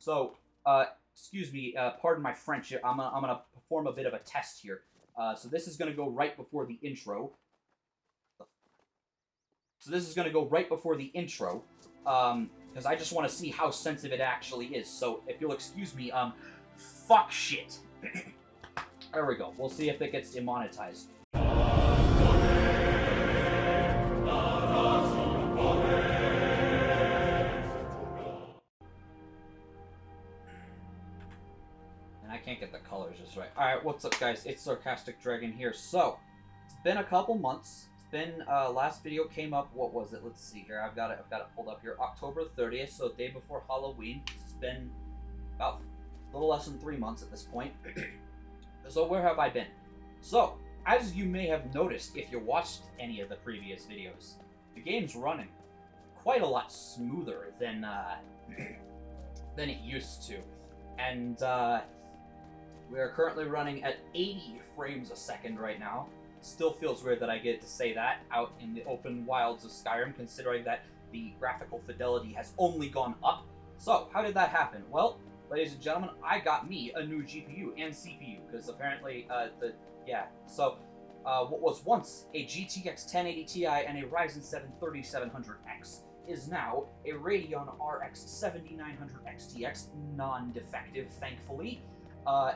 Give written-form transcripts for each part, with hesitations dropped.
So, excuse me, pardon my French. I'm gonna perform a bit of a test here. So this is gonna go right before the intro. Because I just want to see how sensitive it actually is. So if you'll excuse me, fuck shit. There we go. We'll see if it gets demonetized. And I can't get the colors just right. Alright, what's up guys? It's Sarcastic Dragon here. So, it's been a couple months. Been last video came up, what was it? Let's see here. I've got it pulled up here. October 30th, so day before Halloween. It's been about a little less than 3 months at this point. So where have I been? So, as you may have noticed if you watched any of the previous videos, the game's running quite a lot smoother than than it used to. And we are currently running at 80 frames a second right now. Still feels weird that I get to say that out in the open wilds of Skyrim, considering that the graphical fidelity has only gone up. So, how did that happen? Well, ladies and gentlemen, I got me a new GPU and CPU, because apparently, what was once a GTX 1080 Ti and a Ryzen 7 3700X is now a Radeon RX 7900 XTX, non-defective, thankfully,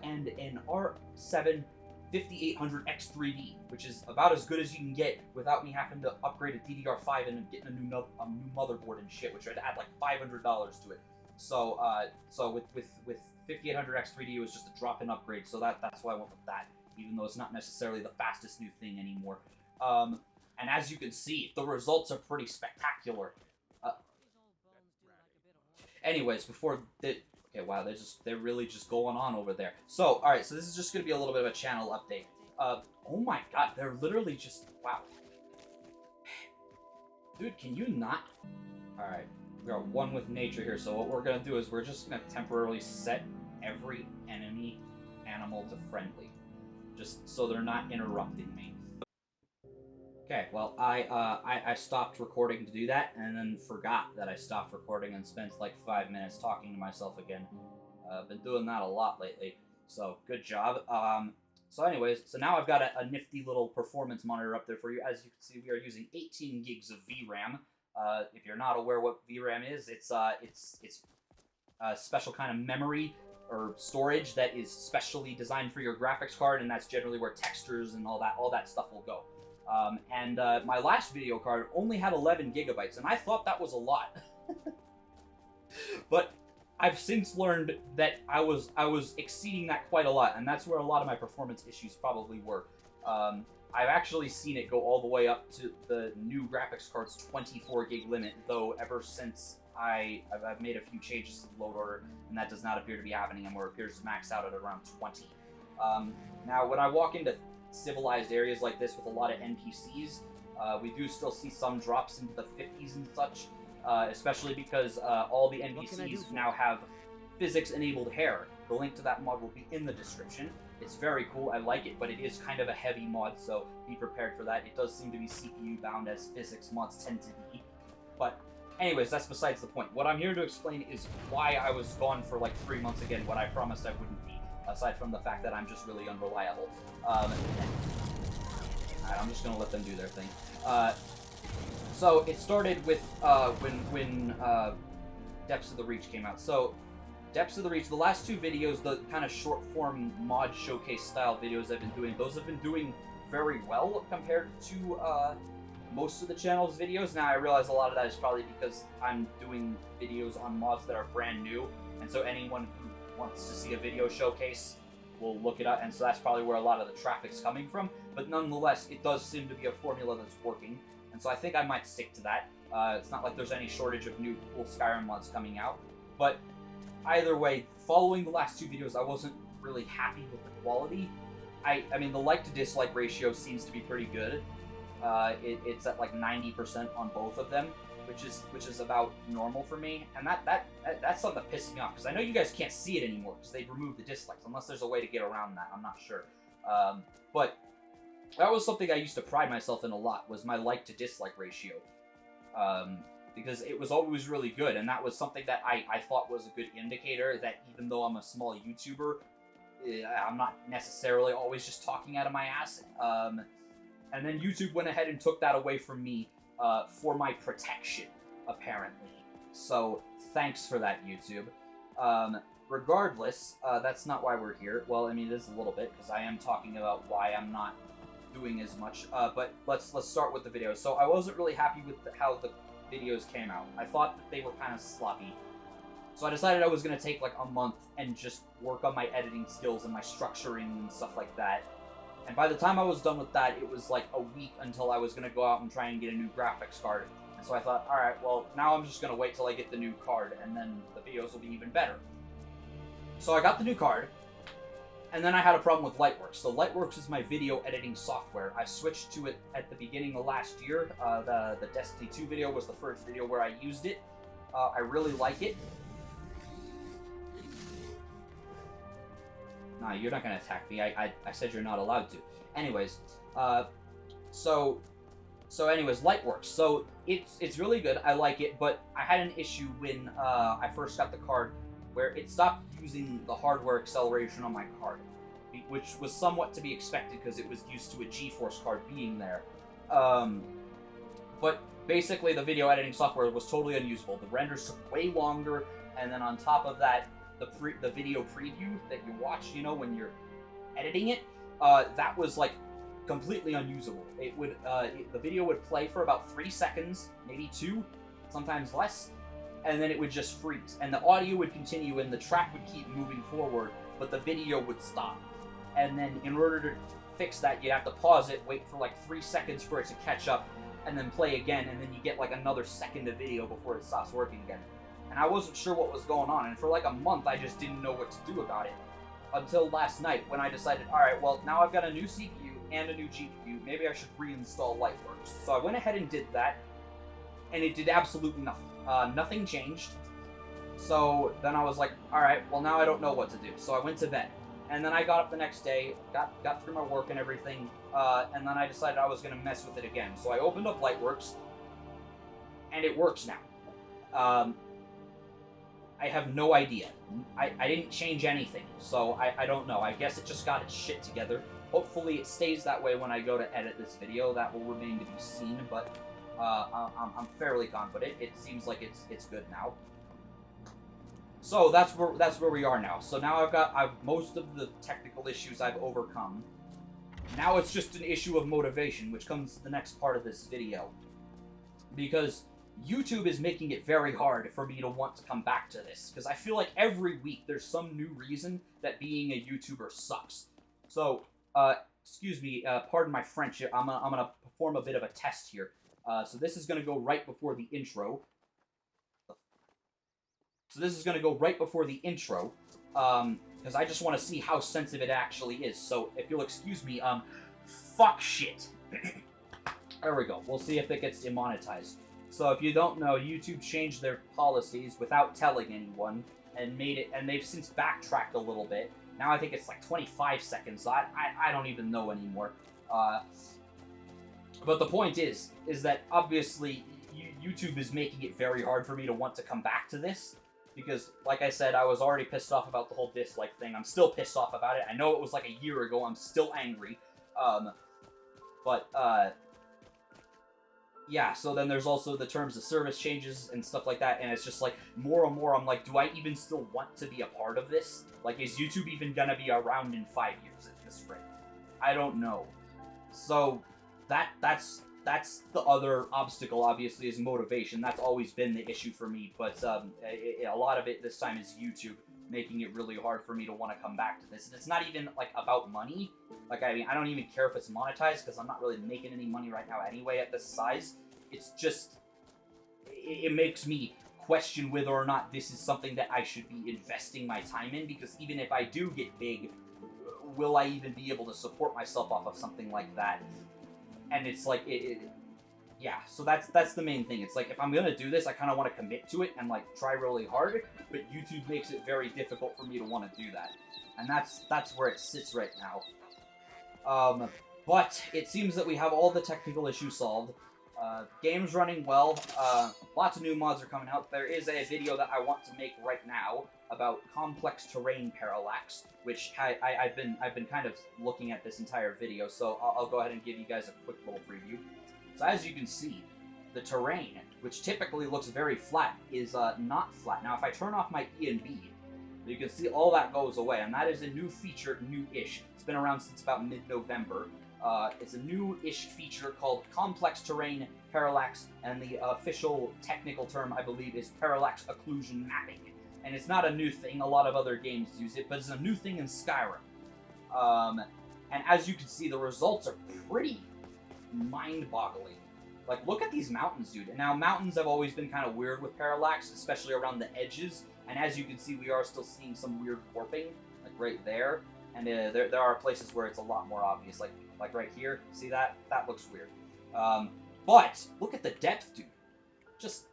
and an R7 5800X3D, which is about as good as you can get without me having to upgrade a DDR5 and getting a new motherboard and shit, which I'd add like $500 to it. So, with 5800X3D, it was just a drop-in upgrade, so that's why I went with that, even though it's not necessarily the fastest new thing anymore. And as you can see, the results are pretty spectacular. Anyways, before the... Okay, wow, they're really just going on over there. So, alright, so this is just going to be a little bit of a channel update. Oh my god, they're literally just... Wow. Dude, can you not... Alright, we are one with nature here, so what we're going to do is we're just going to temporarily set every enemy animal to friendly. Just so they're not interrupting me. Okay, well, I stopped recording to do that, and then forgot that I stopped recording and spent like 5 minutes talking to myself again. Been doing that a lot lately, so good job. So anyways, so now I've got a nifty little performance monitor up there for you. As you can see, we are using 18 gigs of VRAM. If you're not aware what VRAM is, it's a special kind of memory or storage that is specially designed for your graphics card, and that's generally where textures and all that stuff will go. My last video card only had 11 gigabytes, and I thought that was a lot. But I've since learned that I was exceeding that quite a lot, and that's where a lot of my performance issues probably were. I've actually seen it go all the way up to the new graphics card's 24 gig limit, though ever since I've made a few changes to the load order, and that does not appear to be happening anymore. It appears to max out at around 20. Now, when I walk into civilized areas like this with a lot of NPCs, we do still see some drops into the 50s and such, especially because all the NPCs now have physics-enabled hair. The link to that mod will be in the description. It's very cool, I like it, but it is kind of a heavy mod, so be prepared for that. It does seem to be CPU-bound, as physics mods tend to be. But anyways, that's besides the point. What I'm here to explain is why I was gone for like 3 months again, what I promised I wouldn't be. Aside from the fact that I'm just really unreliable. Alright, I'm just gonna let them do their thing. So it started with when Depths of the Reach came out. So Depths of the Reach, the last two videos, the kind of short form mod showcase style videos I've been doing, those have been doing very well compared to most of the channel's videos. Now I realize a lot of that is probably because I'm doing videos on mods that are brand new, and so anyone who wants to see a video showcase will look it up, and so that's probably where a lot of the traffic's coming from. But nonetheless, it does seem to be a formula that's working, and so I think I might stick to that. It's not like there's any shortage of new cool Skyrim mods coming out, but either way, following the last two videos, I wasn't really happy with the quality. I mean, the like to dislike ratio seems to be pretty good. It's at like 90% on both of them, which is about normal for me, and that's something that pisses me off, because I know you guys can't see it anymore because they've removed the dislikes, unless there's a way to get around that. I'm not sure, but that was something I used to pride myself in a lot, was my like to dislike ratio. because it was always really good, and that was something that I thought was a good indicator that even though I'm a small YouTuber, I'm not necessarily always just talking out of my ass. And then YouTube went ahead and took that away from me for my protection, apparently. So thanks for that, YouTube. Regardless, that's not why we're here. Well, I mean, it is a little bit, because I am talking about why I'm not doing as much. But let's start with the videos. So I wasn't really happy with how the videos came out. I thought that they were kind of sloppy. So I decided I was going to take like a month and just work on my editing skills and my structuring and stuff like that. And by the time I was done with that, it was like a week until I was going to go out and try and get a new graphics card. And so I thought, alright, well, now I'm just going to wait till I get the new card, and then the videos will be even better. So I got the new card, and then I had a problem with Lightworks. So Lightworks is my video editing software. I switched to it at the beginning of last year. The Destiny 2 video was the first video where I used it. I really like it. Nah, you're not gonna attack me. I said you're not allowed to. Anyways, so anyways, Lightworks. So it's really good. I like it, but I had an issue when I first got the card where it stopped using the hardware acceleration on my card, which was somewhat to be expected because it was used to a GeForce card being there. But basically, the video editing software was totally unusable. The renders took way longer, and then on top of that, the video preview that you watch, you know, when you're editing it, that was like completely unusable. It would the video would play for about 3 seconds, maybe 2, sometimes less, and then it would just freeze. And the audio would continue, and the track would keep moving forward, but the video would stop. And then in order to fix that, you'd have to pause it, wait for like 3 seconds for it to catch up, and then play again, and then you get like another second of video before it stops working again. And I wasn't sure what was going on, and for like a month I just didn't know what to do about it. Until last night, when I decided, alright, well, now I've got a new CPU and a new GPU, maybe I should reinstall Lightworks. So I went ahead and did that, and it did absolutely nothing. Nothing changed. So then I was like, alright, well now I don't know what to do. So I went to bed. And then I got up the next day, got through my work and everything, and then I decided I was going to mess with it again. So I opened up Lightworks, and it works now. I have no idea. I didn't change anything, so I don't know. I guess it just got its shit together. Hopefully it stays that way when I go to edit this video. That will remain to be seen, but I'm fairly confident. It seems like it's good now. So that's where we are now. So now I've most of the technical issues I've overcome. Now it's just an issue of motivation, which comes to the next part of this video. Because YouTube is making it very hard for me to want to come back to this, because I feel like every week there's some new reason that being a YouTuber sucks. So, excuse me, pardon my French, I'm gonna perform a bit of a test here. So this is gonna go right before the intro. Because I just want to see how sensitive it actually is. So, if you'll excuse me, fuck shit. There we go. We'll see if it gets demonetized. So if you don't know, YouTube changed their policies without telling anyone, and they've since backtracked a little bit. Now I think it's like 25 seconds, so I don't even know anymore. But the point is that obviously YouTube is making it very hard for me to want to come back to this, because like I said, I was already pissed off about the whole dislike thing. I'm still pissed off about it. I know it was like a year ago. I'm still angry. Yeah, so then there's also the terms of service changes and stuff like that, and it's just like, more and more I'm like, do I even still want to be a part of this? Like, is YouTube even gonna be around in 5 years at this rate? I don't know. So, that's the other obstacle, obviously, is motivation. That's always been the issue for me, but a lot of it this time is YouTube making it really hard for me to want to come back to this. And it's not even, like, about money. Like, I mean, I don't even care if it's monetized, because I'm not really making any money right now anyway at this size. It's just, it makes me question whether or not this is something that I should be investing my time in, because even if I do get big, will I even be able to support myself off of something like that? And it's like, yeah, so that's the main thing. It's like, if I'm gonna do this, I kind of want to commit to it and, like, try really hard, but YouTube makes it very difficult for me to want to do that. And that's where it sits right now. But it seems that we have all the technical issues solved. Game's running well. Lots of new mods are coming out. There is a video that I want to make right now about complex terrain parallax, which I've been kind of looking at this entire video, so I'll go ahead and give you guys a quick little preview. So as you can see, the terrain, which typically looks very flat, is not flat. Now if I turn off my E and B, you can see all that goes away, and that is a new feature, new-ish. It's been around since about mid-November. It's a new-ish feature called Complex Terrain Parallax, and the official technical term, I believe, is Parallax Occlusion Mapping. And it's not a new thing, a lot of other games use it, but it's a new thing in Skyrim. And as you can see, the results are pretty mind-boggling. Like, look at these mountains, dude. And now, mountains have always been kind of weird with Parallax, especially around the edges. And as you can see, we are still seeing some weird warping, like right there. And there are places where it's a lot more obvious, like right here. See that? That looks weird. But look at the depth, dude. Just...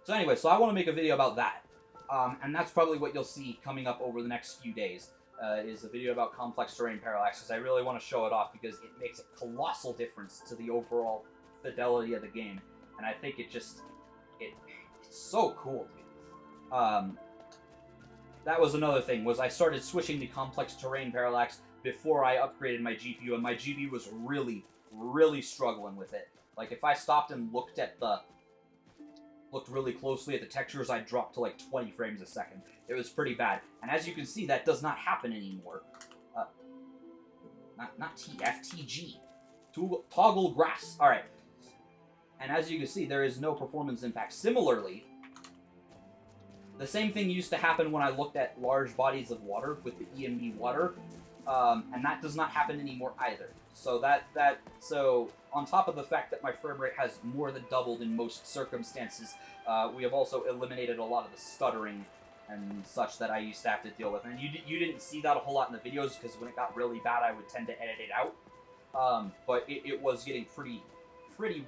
So anyway, so I want to make a video about that. And that's probably what you'll see coming up over the next few days, is a video about complex terrain parallax, because I really want to show it off, because it makes a colossal difference to the overall fidelity of the game. And I think it just... It's so cool, dude. That was another thing, was I started switching to complex terrain parallax before I upgraded my GPU, and my GPU was really, really struggling with it. Like, if I stopped and looked really closely at the textures, I'd drop to like 20 frames a second. It was pretty bad. And as you can see, that does not happen anymore. Not TF, TG. Toggle grass. Alright. And as you can see, there is no performance impact. Similarly, the same thing used to happen when I looked at large bodies of water with the EMB water, and that does not happen anymore either. So so on top of the fact that my frame rate has more than doubled in most circumstances, we have also eliminated a lot of the stuttering and such that I used to have to deal with. And you didn't see that a whole lot in the videos, because when it got really bad, I would tend to edit it out. But it was getting pretty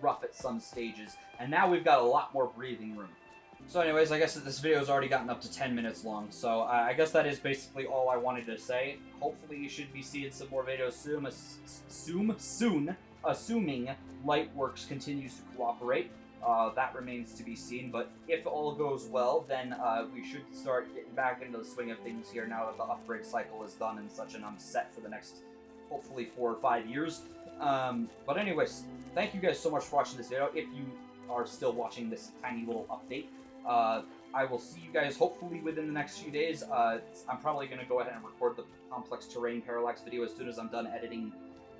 rough at some stages, and now we've got a lot more breathing room. So anyways, I guess that this video has already gotten up to 10 minutes long, so I guess that is basically all I wanted to say. Hopefully you should be seeing some more videos soon, assuming Lightworks continues to cooperate. That remains to be seen, but if all goes well, then we should start getting back into the swing of things here now that the upgrade cycle is done and such, and I'm set for the next, hopefully, 4 or 5 years. But anyways, thank you guys so much for watching this video. If you are still watching this tiny little update, I will see you guys hopefully within the next few days. I'm probably going to go ahead and record the complex terrain parallax video as soon as I'm done editing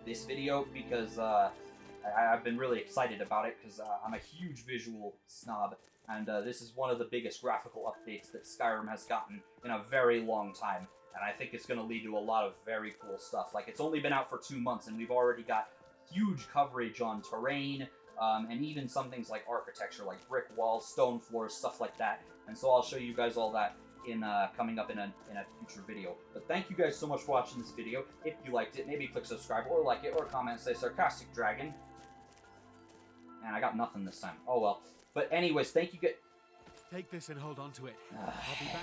this video, because I've been really excited about it, because I'm a huge visual snob, and this is one of the biggest graphical updates that Skyrim has gotten in a very long time, and I think it's going to lead to a lot of very cool stuff. Like, it's only been out for 2 months, and we've already got huge coverage on terrain, and even some things like architecture, like brick walls, stone floors, stuff like that. And so I'll show you guys all that in coming up in a future video. But thank you guys so much for watching this video. If you liked it, maybe click subscribe, or like it, or comment, say Sarcastic Dragon. And I got nothing this time. Oh well. But anyways, thank you guys. Take this and hold on to it. I'll be back.